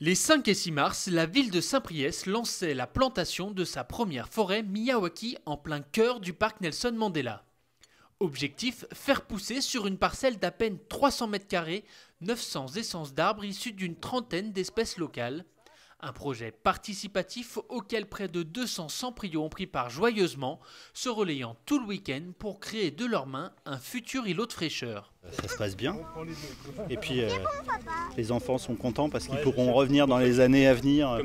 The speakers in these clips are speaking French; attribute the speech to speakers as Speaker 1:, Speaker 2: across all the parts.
Speaker 1: Les 5 et 6 mars, la ville de Saint-Priest lançait la plantation de sa première forêt Miyawaki en plein cœur du parc Nelson Mandela. Objectif, faire pousser sur une parcelle d'à peine 300 m², 900 essences d'arbres issues d'une trentaine d'espèces locales. Un projet participatif auquel près de 200 sans-prios ont pris part joyeusement, se relayant tout le week-end pour créer de leurs mains un futur îlot de fraîcheur.
Speaker 2: Ça se passe bien. Et puis les enfants sont contents parce qu'ils pourront revenir dans les années à venir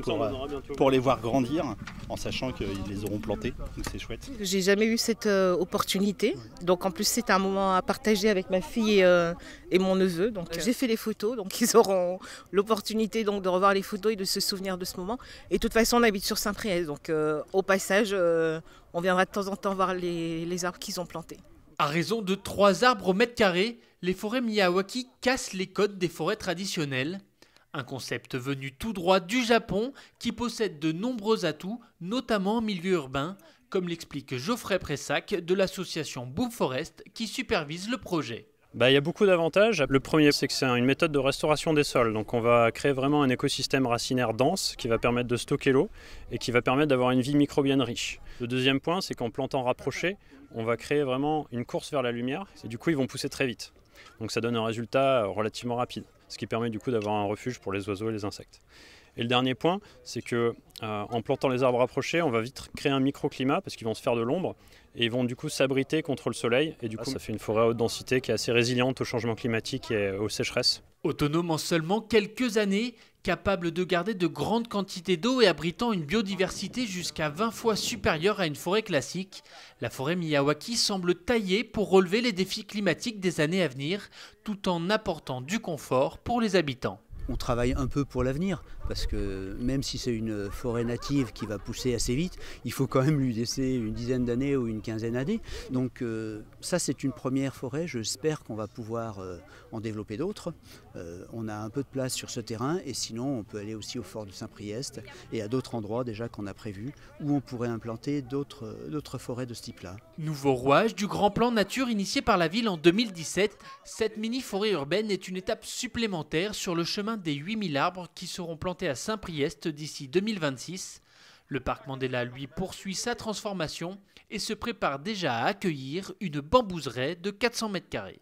Speaker 2: pour les voir grandir en sachant qu'ils les auront plantés. Donc c'est chouette.
Speaker 3: J'ai jamais eu cette opportunité. Donc en plus c'est un moment à partager avec ma fille et mon neveu. Donc j'ai fait les photos, donc ils auront l'opportunité donc de revoir les photos et de se souvenir de ce moment. Et de toute façon on habite sur Saint-Priest, donc au passage on viendra de temps en temps voir les arbres qu'ils ont plantés.
Speaker 1: À raison de 3 arbres au mètre carré, les forêts Miyawaki cassent les codes des forêts traditionnelles. Un concept venu tout droit du Japon qui possède de nombreux atouts, notamment en milieu urbain, comme l'explique Geoffrey Pressac de l'association Boom Forest qui supervise le projet.
Speaker 4: Il y a beaucoup d'avantages. Le premier, c'est que c'est une méthode de restauration des sols. Donc on va créer vraiment un écosystème racinaire dense qui va permettre de stocker l'eau et qui va permettre d'avoir une vie microbienne riche. Le deuxième point, c'est qu'en plantant rapproché, on va créer vraiment une course vers la lumière et du coup ils vont pousser très vite. Donc ça donne un résultat relativement rapide, ce qui permet du coup d'avoir un refuge pour les oiseaux et les insectes. Et le dernier point, c'est que en plantant les arbres rapprochés, on va vite créer un microclimat parce qu'ils vont se faire de l'ombre et ils vont du coup s'abriter contre le soleil et du coup ça fait une forêt à haute densité qui est assez résiliente au changement climatique et aux sécheresses.
Speaker 1: Autonome en seulement quelques années, capable de garder de grandes quantités d'eau et abritant une biodiversité jusqu'à 20 fois supérieure à une forêt classique, la forêt Miyawaki semble taillée pour relever les défis climatiques des années à venir, tout en apportant du confort pour les habitants.
Speaker 5: On travaille un peu pour l'avenir, parce que même si c'est une forêt native qui va pousser assez vite, il faut quand même lui laisser une dizaine d'années ou une quinzaine d'années. Donc ça c'est une première forêt, j'espère qu'on va pouvoir en développer d'autres. On a un peu de place sur ce terrain et sinon on peut aller aussi au fort de Saint-Priest et à d'autres endroits déjà qu'on a prévus où on pourrait implanter d'autres forêts de ce type-là.
Speaker 1: Nouveau rouage du grand plan nature initié par la ville en 2017, cette mini-forêt urbaine est une étape supplémentaire sur le chemin des 8000 arbres qui seront plantés à Saint-Priest d'ici 2026. Le parc Mandela, lui, poursuit sa transformation et se prépare déjà à accueillir une bambouseraie de 400 m².